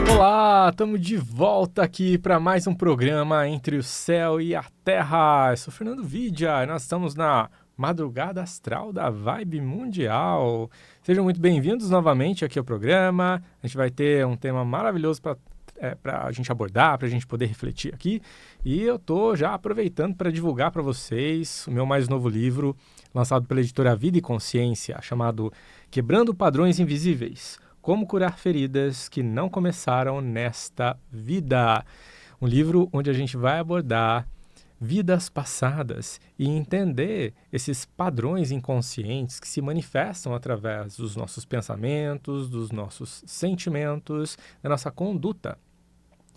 Olá, estamos de volta aqui para mais um programa Entre o Céu e a Terra. Eu sou Fernando Vidia, nós estamos na madrugada astral da Vibe Mundial. Sejam muito bem-vindos novamente aqui ao programa. A gente vai ter um tema maravilhoso para a gente abordar, para a gente poder refletir aqui. E eu estou já aproveitando para divulgar para vocês o meu mais novo livro, lançado pela editora Vida e Consciência, chamado Quebrando Padrões Invisíveis. Como curar feridas que não começaram nesta vida. Um livro onde a gente vai abordar vidas passadas e entender esses padrões inconscientes que se manifestam através dos nossos pensamentos, dos nossos sentimentos, da nossa conduta.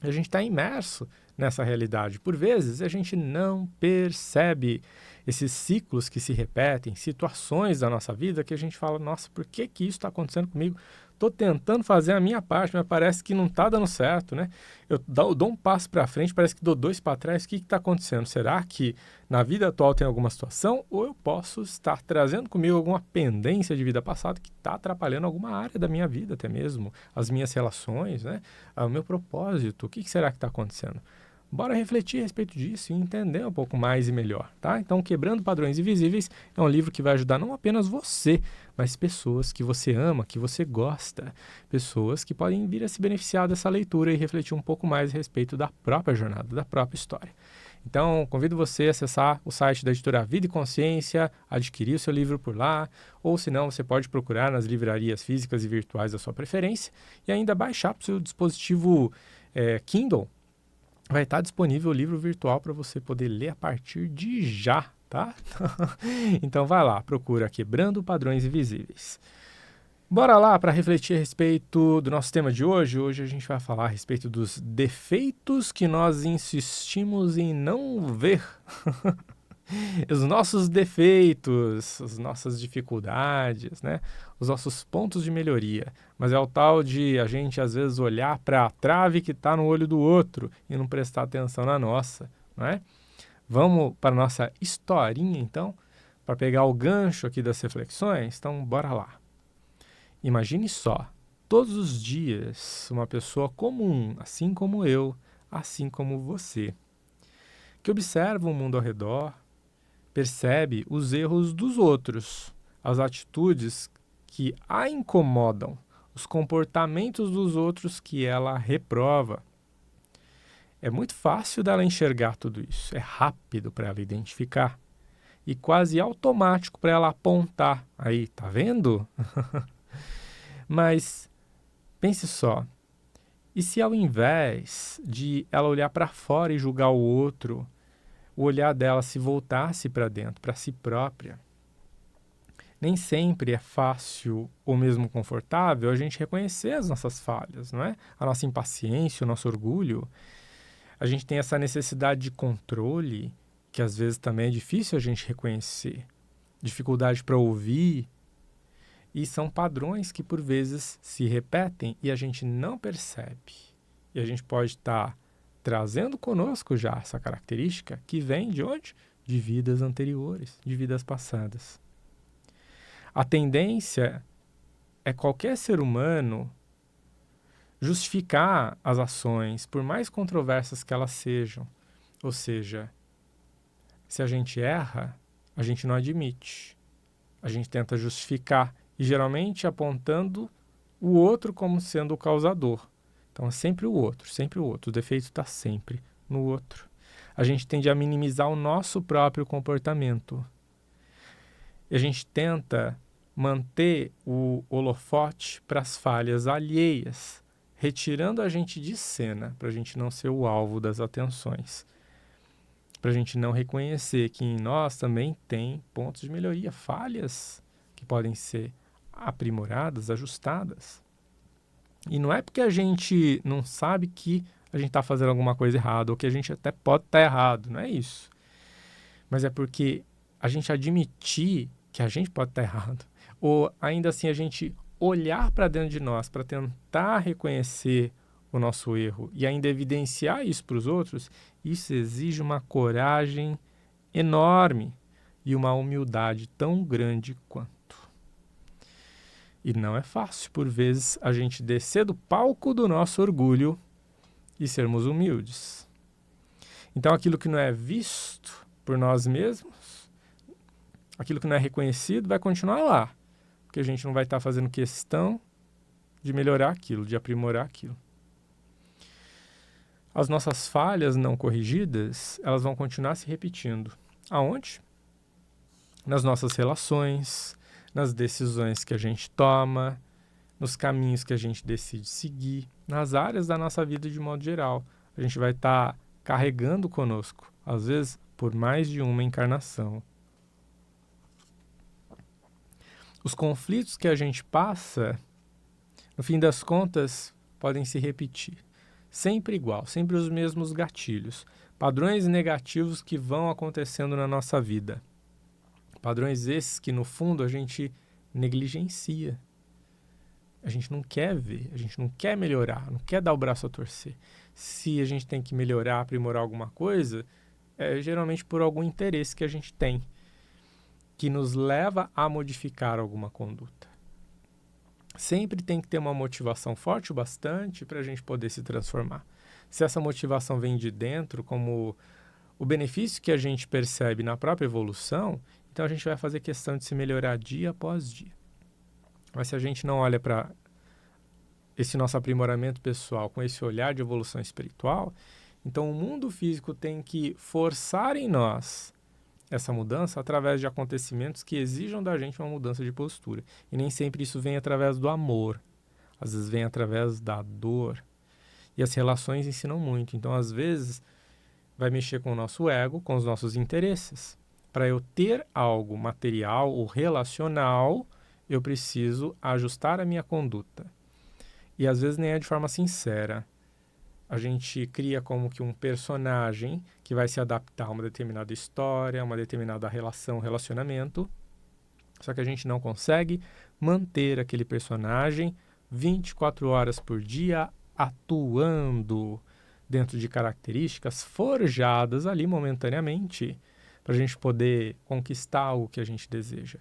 A gente está imerso nessa realidade. Por vezes, a gente não percebe esses ciclos que se repetem, situações da nossa vida que a gente fala, nossa, por que isso está acontecendo comigo? Estou tentando fazer a minha parte, mas parece que não está dando certo, né? Eu dou um passo para frente, parece que dou dois para trás. O que está acontecendo? Será que na vida atual tem alguma situação? Ou eu posso estar trazendo comigo alguma pendência de vida passada que está atrapalhando alguma área da minha vida até mesmo? As minhas relações, né? O meu propósito. O que será que está acontecendo? Bora refletir a respeito disso e entender um pouco mais e melhor, tá? Então, Quebrando Padrões Invisíveis é um livro que vai ajudar não apenas você, mas pessoas que você ama, que você gosta, pessoas que podem vir a se beneficiar dessa leitura e refletir um pouco mais a respeito da própria jornada, da própria história. Então, convido você a acessar o site da editora Vida e Consciência, adquirir o seu livro por lá, ou se não, você pode procurar nas livrarias físicas e virtuais da sua preferência e ainda baixar para o seu dispositivo Kindle. Vai estar disponível o livro virtual para você poder ler a partir de já, tá? Então vai lá, procura Quebrando Padrões Invisíveis. Bora lá para refletir a respeito do nosso tema de hoje. Hoje a gente vai falar a respeito dos defeitos que nós insistimos em não ver. Os nossos defeitos, as nossas dificuldades, né? Os nossos pontos de melhoria. Mas é o tal de a gente, às vezes, olhar para a trave que está no olho do outro e não prestar atenção na nossa, não é? Vamos para a nossa historinha, então, para pegar o gancho aqui das reflexões? Então, bora lá. Imagine só, todos os dias, uma pessoa comum, assim como eu, assim como você, que observa o mundo ao redor, percebe os erros dos outros, as atitudes que a incomodam, os comportamentos dos outros que ela reprova. É muito fácil dela enxergar tudo isso, é rápido para ela identificar e quase automático para ela apontar. Aí, tá vendo? Mas pense só, e se ao invés de ela olhar para fora e julgar o outro, o olhar dela se voltasse para dentro, para si própria? Nem sempre é fácil ou mesmo confortável a gente reconhecer as nossas falhas, não é? A nossa impaciência, o nosso orgulho. A gente tem essa necessidade de controle, que às vezes também é difícil a gente reconhecer. Dificuldade para ouvir. E são padrões que por vezes se repetem e a gente não percebe. E a gente pode estar trazendo conosco já essa característica que vem de onde? De vidas anteriores, de vidas passadas. A tendência é qualquer ser humano justificar as ações, por mais controversas que elas sejam. Ou seja, se a gente erra, a gente não admite. A gente tenta justificar e geralmente apontando o outro como sendo o causador. Então é sempre o outro, sempre o outro. O defeito está sempre no outro. A gente tende a minimizar o nosso próprio comportamento. E a gente tenta manter o holofote para as falhas alheias, retirando a gente de cena, para a gente não ser o alvo das atenções. Para a gente não reconhecer que em nós também tem pontos de melhoria, falhas que podem ser aprimoradas, ajustadas. E não é porque a gente não sabe que a gente está fazendo alguma coisa errada, ou que a gente até pode estar errado, não é isso. Mas é porque a gente admitir que a gente pode estar errado, ou ainda assim a gente olhar para dentro de nós para tentar reconhecer o nosso erro e ainda evidenciar isso para os outros, isso exige uma coragem enorme e uma humildade tão grande quanto. E não é fácil, por vezes, a gente descer do palco do nosso orgulho e sermos humildes. Então, aquilo que não é visto por nós mesmos, aquilo que não é reconhecido, vai continuar lá, porque a gente não vai estar fazendo questão de melhorar aquilo, de aprimorar aquilo. As nossas falhas não corrigidas, elas vão continuar se repetindo. Aonde? Nas nossas relações, nas decisões que a gente toma, nos caminhos que a gente decide seguir, nas áreas da nossa vida de modo geral. A gente vai estar carregando conosco, às vezes por mais de uma encarnação. Os conflitos que a gente passa, no fim das contas, podem se repetir. Sempre igual, sempre os mesmos gatilhos. Padrões negativos que vão acontecendo na nossa vida. Padrões esses que, no fundo, a gente negligencia. A gente não quer ver, a gente não quer melhorar, não quer dar o braço a torcer. Se a gente tem que melhorar, aprimorar alguma coisa, é geralmente por algum interesse que a gente tem, que nos leva a modificar alguma conduta. Sempre tem que ter uma motivação forte o bastante para a gente poder se transformar. Se essa motivação vem de dentro, como o benefício que a gente percebe na própria evolução, então a gente vai fazer questão de se melhorar dia após dia. Mas se a gente não olha para esse nosso aprimoramento pessoal com esse olhar de evolução espiritual, então o mundo físico tem que forçar em nós essa mudança através de acontecimentos que exijam da gente uma mudança de postura. E nem sempre isso vem através do amor. Às vezes vem através da dor. E as relações ensinam muito. Então, às vezes, vai mexer com o nosso ego, com os nossos interesses. Para eu ter algo material ou relacional, eu preciso ajustar a minha conduta. E às vezes nem é de forma sincera. A gente cria como que um personagem que vai se adaptar a uma determinada história, uma determinada relação, relacionamento. Só que a gente não consegue manter aquele personagem 24 horas por dia atuando dentro de características forjadas ali momentaneamente para a gente poder conquistar o que a gente deseja.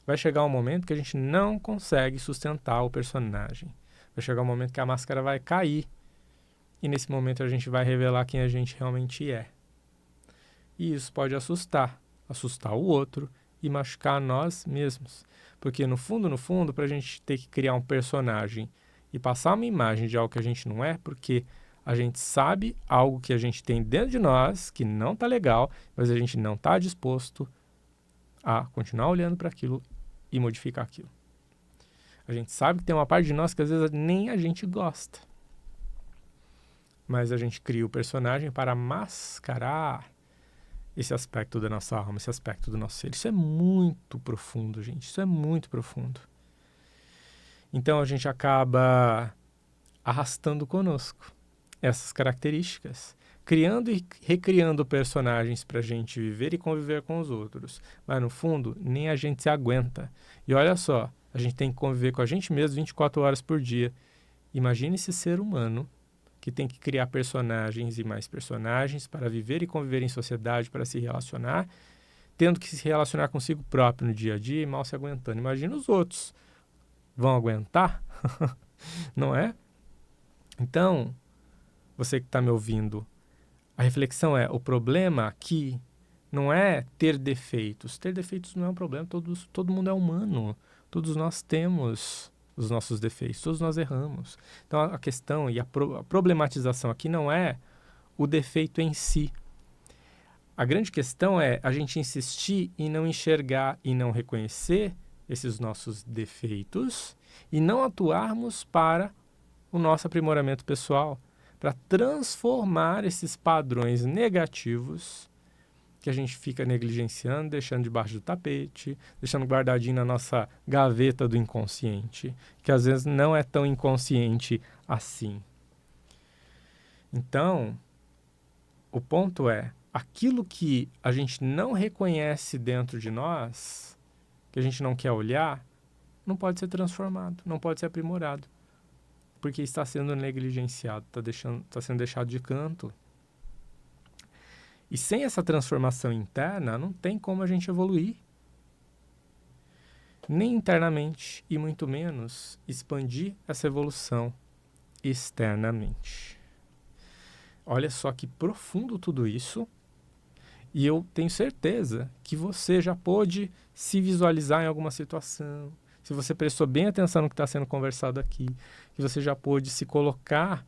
Vai chegar um momento que a gente não consegue sustentar o personagem. Vai chegar um momento que a máscara vai cair. E nesse momento a gente vai revelar quem a gente realmente é. E isso pode assustar o outro e machucar nós mesmos. Porque no fundo, para a gente ter que criar um personagem e passar uma imagem de algo que a gente não é, porque a gente sabe algo que a gente tem dentro de nós que não está legal, mas a gente não está disposto a continuar olhando para aquilo e modificar aquilo. A gente sabe que tem uma parte de nós que às vezes nem a gente gosta. Mas a gente cria o personagem para mascarar esse aspecto da nossa alma, esse aspecto do nosso ser. Isso é muito profundo, gente. Isso é muito profundo. Então a gente acaba arrastando conosco essas características, criando e recriando personagens para a gente viver e conviver com os outros. Mas no fundo, nem a gente se aguenta. E olha só, a gente tem que conviver com a gente mesmo 24 horas por dia. Imagine esse ser humano que tem que criar personagens e mais personagens para viver e conviver em sociedade, para se relacionar, tendo que se relacionar consigo próprio no dia a dia e mal se aguentando. Imagina os outros. Vão aguentar? Não é? Então, você que está me ouvindo, a reflexão é, o problema aqui não é ter defeitos. Ter defeitos não é um problema, todo mundo é humano. Todos nós temos os nossos defeitos, todos nós erramos. Então a questão e a problematização aqui não é o defeito em si. A grande questão é a gente insistir em não enxergar e não reconhecer esses nossos defeitos e não atuarmos para o nosso aprimoramento pessoal, para transformar esses padrões negativos que a gente fica negligenciando, deixando debaixo do tapete, deixando guardadinho na nossa gaveta do inconsciente, que às vezes não é tão inconsciente assim. Então, o ponto é, aquilo que a gente não reconhece dentro de nós, que a gente não quer olhar, não pode ser transformado, não pode ser aprimorado, porque está sendo negligenciado, está sendo deixado de canto. E sem essa transformação interna, não tem como a gente evoluir. nem internamente e muito menos expandir essa evolução externamente. Olha só que profundo tudo isso, e eu tenho certeza que você já pôde se visualizar em alguma situação, se você prestou bem atenção no que está sendo conversado aqui, que você já pôde se colocar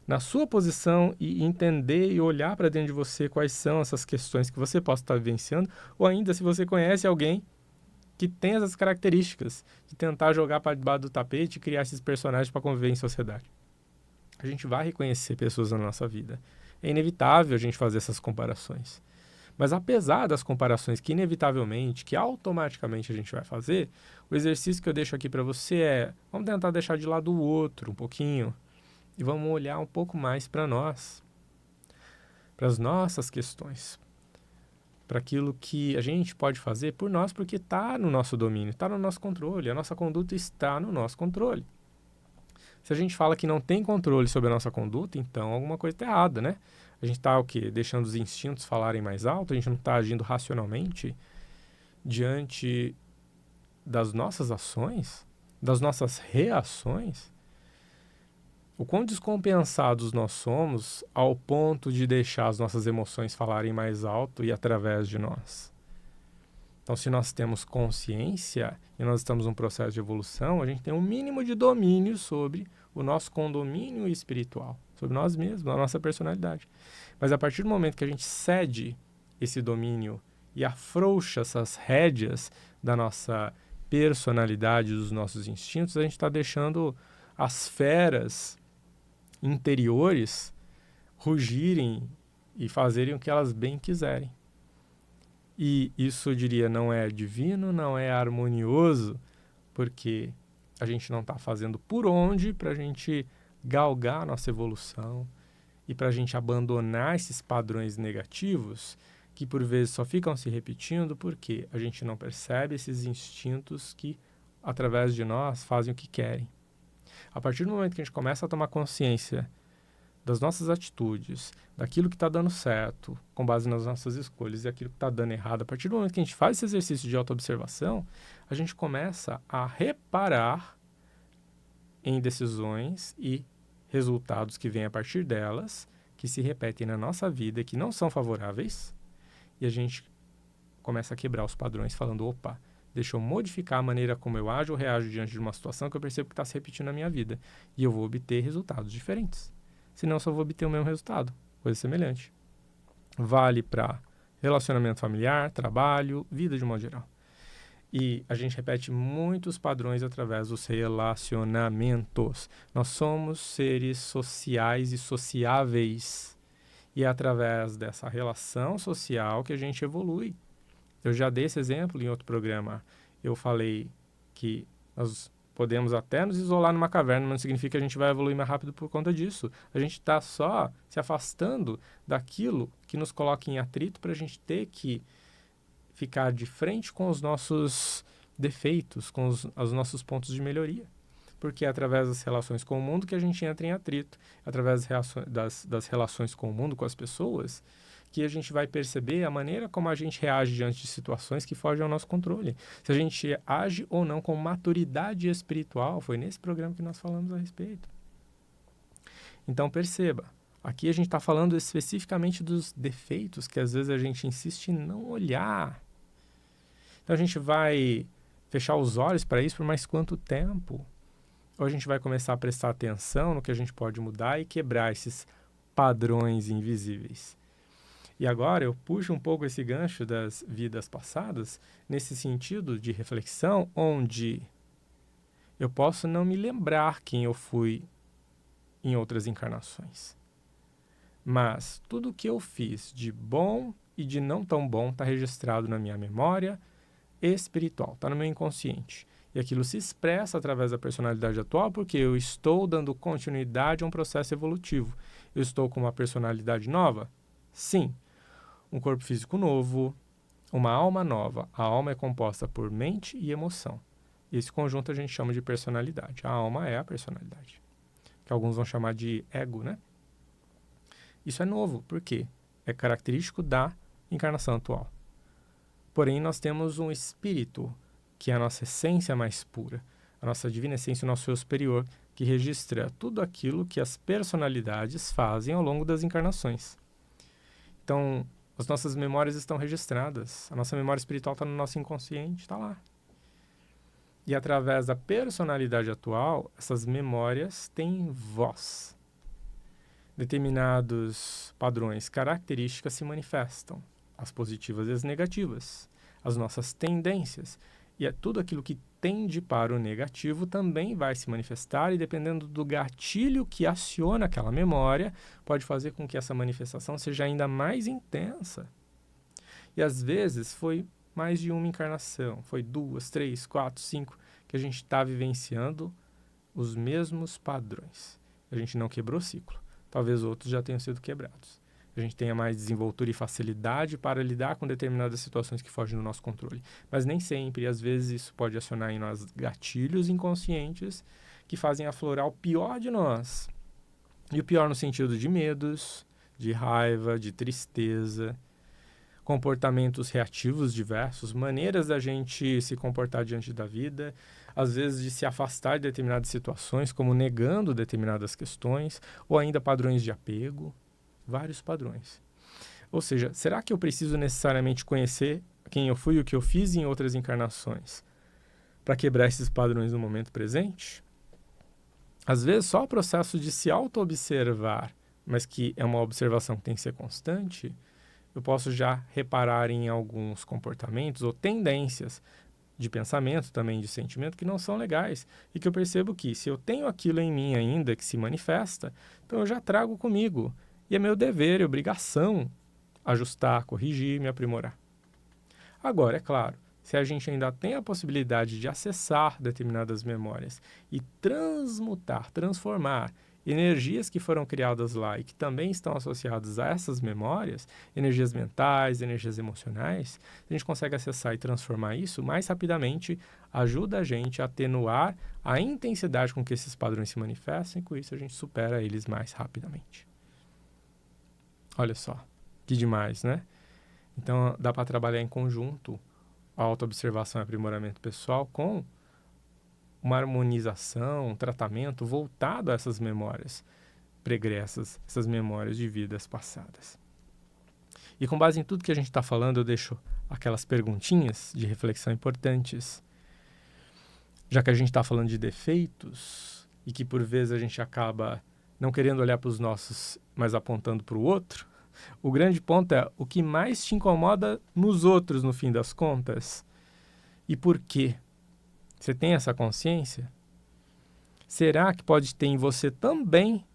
na sua posição e entender e olhar para dentro de você quais são essas questões que você possa estar vivenciando, ou ainda se você conhece alguém que tem essas características de tentar jogar para debaixo do tapete e criar esses personagens para conviver em sociedade. A gente vai reconhecer pessoas na nossa vida. É inevitável a gente fazer essas comparações. Mas apesar das comparações que inevitavelmente, que automaticamente a gente vai fazer, o exercício que eu deixo aqui para você é, vamos tentar deixar de lado o outro um pouquinho e vamos olhar um pouco mais para nós, para as nossas questões, para aquilo que a gente pode fazer por nós, porque está no nosso domínio, está no nosso controle, a nossa conduta está no nosso controle. Se a gente fala que não tem controle sobre a nossa conduta, então alguma coisa está errada, né? A gente está o quê? Deixando os instintos falarem mais alto, a gente não está agindo racionalmente diante das nossas ações, das nossas reações. O quão descompensados nós somos ao ponto de deixar as nossas emoções falarem mais alto e através de nós. Então, se nós temos consciência e nós estamos num processo de evolução, a gente tem um mínimo de domínio sobre o nosso condomínio espiritual, sobre nós mesmos, a nossa personalidade. Mas a partir do momento que a gente cede esse domínio e afrouxa essas rédeas da nossa personalidade, dos nossos instintos, a gente está deixando as feras interiores rugirem e fazerem o que elas bem quiserem. E isso, eu diria, não é divino, não é harmonioso, porque a gente não está fazendo por onde para a gente galgar a nossa evolução e para a gente abandonar esses padrões negativos que por vezes só ficam se repetindo porque a gente não percebe esses instintos que, através de nós, fazem o que querem. A partir do momento que a gente começa a tomar consciência das nossas atitudes, daquilo que está dando certo, com base nas nossas escolhas, e aquilo que está dando errado, a partir do momento que a gente faz esse exercício de autoobservação, a gente começa a reparar em decisões e resultados que vêm a partir delas, que se repetem na nossa vida, que não são favoráveis, e a gente começa a quebrar os padrões, falando, opa, deixa eu modificar a maneira como eu ajo ou reajo diante de uma situação que eu percebo que está se repetindo na minha vida, e eu vou obter resultados diferentes. Senão eu só vou obter o mesmo resultado, coisa semelhante. Vale para relacionamento familiar, trabalho, vida de modo geral. E a gente repete muitos padrões através dos relacionamentos. Nós somos seres sociais e sociáveis. E é através dessa relação social que a gente evolui. Eu já dei esse exemplo em outro programa. Eu falei que nós podemos até nos isolar numa caverna, mas não significa que a gente vai evoluir mais rápido por conta disso. A gente está só se afastando daquilo que nos coloca em atrito para a gente ter que ficar de frente com os nossos defeitos, com os nossos pontos de melhoria. Porque é através das relações com o mundo que a gente entra em atrito, através das relações com o mundo, com as pessoas, que a gente vai perceber a maneira como a gente reage diante de situações que fogem ao nosso controle. Se a gente age ou não com maturidade espiritual, foi nesse programa que nós falamos a respeito. Então perceba, aqui a gente está falando especificamente dos defeitos que às vezes a gente insiste em não olhar. Então a gente vai fechar os olhos para isso por mais quanto tempo? Ou a gente vai começar a prestar atenção no que a gente pode mudar e quebrar esses padrões invisíveis. E agora eu puxo um pouco esse gancho das vidas passadas, nesse sentido de reflexão, onde eu posso não me lembrar quem eu fui em outras encarnações. Mas tudo o que eu fiz de bom e de não tão bom está registrado na minha memória espiritual, está no meu inconsciente. E aquilo se expressa através da personalidade atual porque eu estou dando continuidade a um processo evolutivo. Eu estou com uma personalidade nova? Sim. Um corpo físico novo, uma alma nova. A alma é composta por mente e emoção. Esse conjunto a gente chama de personalidade. A alma é a personalidade, que alguns vão chamar de ego, né? Isso é novo, por quê? É característico da encarnação atual. Porém, nós temos um espírito que é a nossa essência mais pura, a nossa divina essência, o nosso eu superior, que registra tudo aquilo que as personalidades fazem ao longo das encarnações. Então, as nossas memórias estão registradas. A nossa memória espiritual está no nosso inconsciente, está lá. E através da personalidade atual, essas memórias têm voz. Determinados padrões, características se manifestam. As positivas e as negativas. As nossas tendências. E é tudo aquilo que tende para o negativo também vai se manifestar, e dependendo do gatilho que aciona aquela memória, pode fazer com que essa manifestação seja ainda mais intensa. E às vezes foi mais de uma encarnação, foi 2, 3, 4, 5, que a gente está vivenciando os mesmos padrões. A gente não quebrou o ciclo. Talvez outros já tenham sido quebrados. A gente tenha mais desenvoltura e facilidade para lidar com determinadas situações que fogem do nosso controle. Mas nem sempre, e às vezes isso pode acionar em nós gatilhos inconscientes que fazem aflorar o pior de nós. E o pior no sentido de medos, de raiva, de tristeza, comportamentos reativos diversos, maneiras da gente se comportar diante da vida, às vezes de se afastar de determinadas situações, como negando determinadas questões, ou ainda padrões de apego. Vários padrões. Ou seja, será que eu preciso necessariamente conhecer quem eu fui e o que eu fiz em outras encarnações para quebrar esses padrões no momento presente? Às vezes, só o processo de se auto-observar, mas que é uma observação que tem que ser constante, eu posso já reparar em alguns comportamentos ou tendências de pensamento, também de sentimento, que não são legais. E que eu percebo que, se eu tenho aquilo em mim ainda que se manifesta, então eu já trago comigo. E é meu dever e obrigação ajustar, corrigir, me aprimorar. Agora, é claro, se a gente ainda tem a possibilidade de acessar determinadas memórias e transmutar, transformar energias que foram criadas lá e que também estão associadas a essas memórias, energias mentais, energias emocionais, a gente consegue acessar e transformar isso mais rapidamente, ajuda a gente a atenuar a intensidade com que esses padrões se manifestam, e com isso a gente supera eles mais rapidamente. Olha só, que demais, né? Então, dá para trabalhar em conjunto a autoobservação e aprimoramento pessoal com uma harmonização, um tratamento voltado a essas memórias pregressas, essas memórias de vidas passadas. E com base em tudo que a gente está falando, eu deixo aquelas perguntinhas de reflexão importantes. Já que a gente está falando de defeitos e que por vezes a gente acaba não querendo olhar para os nossos, mas apontando para o outro, o grande ponto é o que mais te incomoda nos outros, no fim das contas. E por quê? Você tem essa consciência? Será que pode ter em você também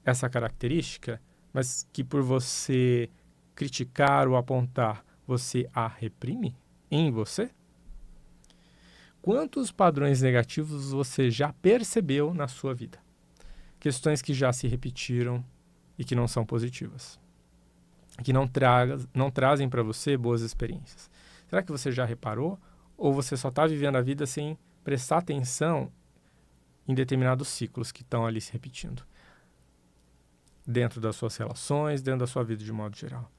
essa característica, mas que por você criticar ou apontar, você a reprime em você? Quantos padrões negativos você já percebeu na sua vida? Questões que já se repetiram e que não são positivas. Que não trazem para você boas experiências. Será que você já reparou? Ou você só está vivendo a vida sem prestar atenção em determinados ciclos que estão ali se repetindo? Dentro das suas relações, dentro da sua vida de modo geral.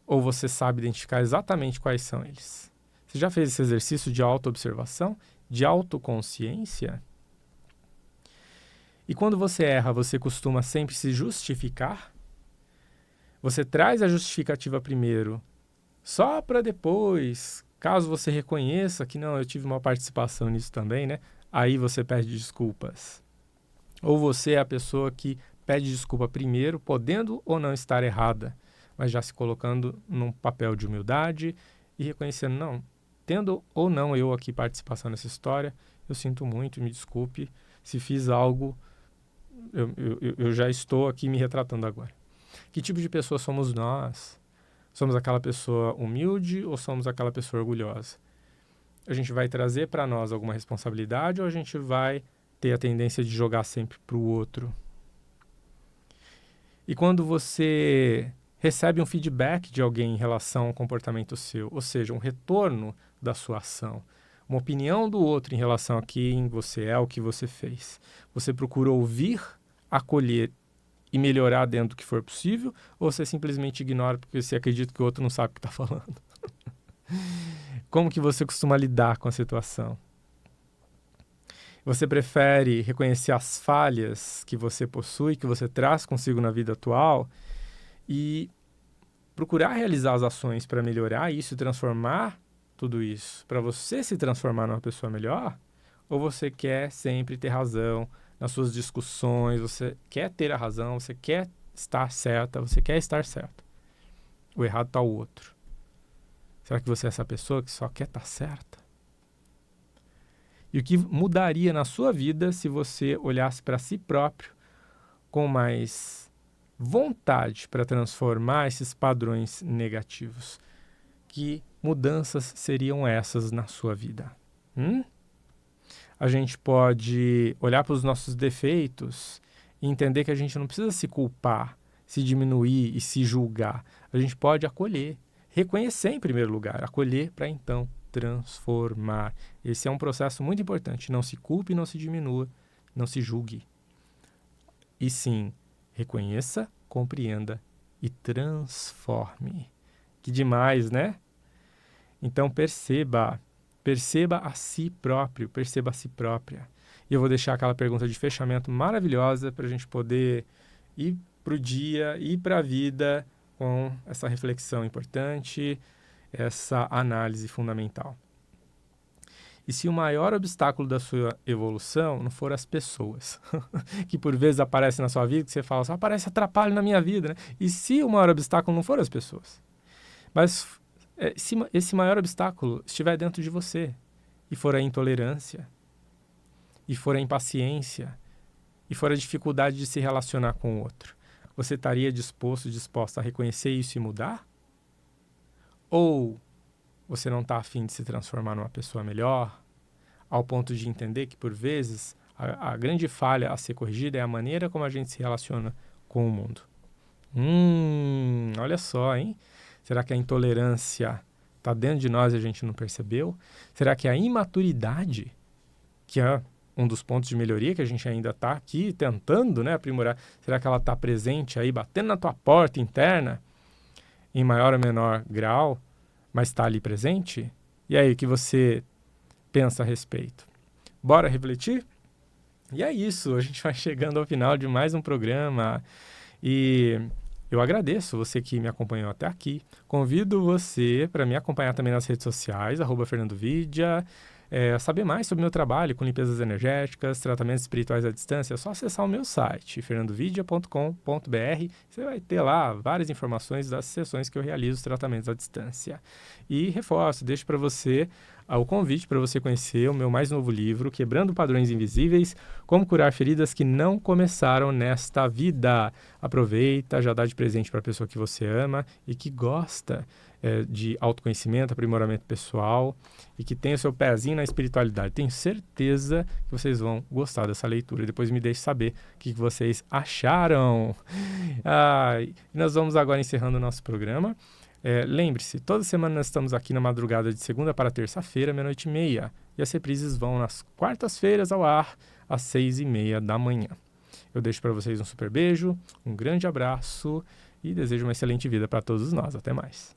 Ou você sabe identificar exatamente quais são eles? Você já fez esse exercício de autoobservação, de autoconsciência? E quando você erra, você costuma sempre se justificar? Você traz a justificativa primeiro, só para depois, caso você reconheça que não, eu tive uma participação nisso também, né? Aí você pede desculpas. Ou você é a pessoa que pede desculpa primeiro, podendo ou não estar errada, mas já se colocando num papel de humildade e reconhecendo, não, tendo ou não eu aqui participação nessa história, eu sinto muito, me desculpe, se fiz algo, eu já estou aqui me retratando agora. Que tipo de pessoa somos nós? Somos aquela pessoa humilde ou somos aquela pessoa orgulhosa? A gente vai trazer para nós alguma responsabilidade ou a gente vai ter a tendência de jogar sempre para o outro? E quando você recebe um feedback de alguém em relação ao comportamento seu, ou seja, um retorno da sua ação, uma opinião do outro em relação a quem você é, o que você fez, você procura ouvir, acolher e melhorar dentro do que for possível, ou você simplesmente ignora porque você acredita que o outro não sabe o que está falando? Como que você costuma lidar com a situação? Você prefere reconhecer as falhas que você possui, que você traz consigo na vida atual e procurar realizar as ações para melhorar isso e transformar tudo isso, para você se transformar numa pessoa melhor? Ou você quer sempre ter razão nas suas discussões, você quer ter a razão, você quer estar certa, você quer estar certo? O errado está o outro. Será que você é essa pessoa que só quer estar certa? E o que mudaria na sua vida se você olhasse para si próprio com mais vontade para transformar esses padrões negativos? Que mudanças seriam essas na sua vida? A gente pode olhar para os nossos defeitos e entender que a gente não precisa se culpar, se diminuir e se julgar. A gente pode acolher, reconhecer em primeiro lugar, acolher para então transformar. Esse é um processo muito importante. Não se culpe, não se diminua, não se julgue. E sim, reconheça, compreenda e transforme. Que demais, né? Então perceba a si próprio, perceba a si própria. E eu vou deixar aquela pergunta de fechamento maravilhosa para a gente poder ir para o dia, ir para a vida com essa reflexão importante, essa análise fundamental. E se o maior obstáculo da sua evolução não for as pessoas, que por vezes aparecem na sua vida, que você fala, só aparece atrapalho na minha vida, né? E se o maior obstáculo não for as pessoas? Mas se esse maior obstáculo estiver dentro de você, e for a intolerância, e for a impaciência, e for a dificuldade de se relacionar com o outro, você estaria disposta a reconhecer isso e mudar? Ou você não está afim de se transformar numa pessoa melhor, ao ponto de entender que, por vezes, a grande falha a ser corrigida é a maneira como a gente se relaciona com o mundo? Olha só, hein? Será que a intolerância está dentro de nós e a gente não percebeu? Será que a imaturidade, que é um dos pontos de melhoria que a gente ainda está aqui tentando, né, aprimorar, será que ela está presente aí, batendo na tua porta interna, em maior ou menor grau, mas está ali presente? E aí, o que você pensa a respeito? Bora refletir? E é isso, a gente vai chegando ao final de mais um programa e eu agradeço você que me acompanhou até aqui. Convido você para me acompanhar também nas redes sociais, @FernandoVidia. Saber mais sobre o meu trabalho com limpezas energéticas, tratamentos espirituais à distância, é só acessar o meu site, fernandovidia.com.br. Você vai ter lá várias informações das sessões que eu realizo os tratamentos à distância. E reforço, deixo para você o convite para você conhecer o meu mais novo livro, Quebrando Padrões Invisíveis, Como Curar Feridas que Não Começaram Nesta Vida. Aproveita, já dá de presente para a pessoa que você ama e que gosta de autoconhecimento, aprimoramento pessoal e que tem o seu pezinho na espiritualidade. Tenho certeza que vocês vão gostar dessa leitura. Depois me deixe saber o que vocês acharam. Nós vamos agora encerrando o nosso programa. Lembre-se, toda semana nós estamos aqui na madrugada de segunda para terça-feira, 00:30. E as reprises vão nas quartas-feiras ao ar, às 6:30 da manhã. Eu deixo para vocês um super beijo, um grande abraço e desejo uma excelente vida para todos nós. Até mais.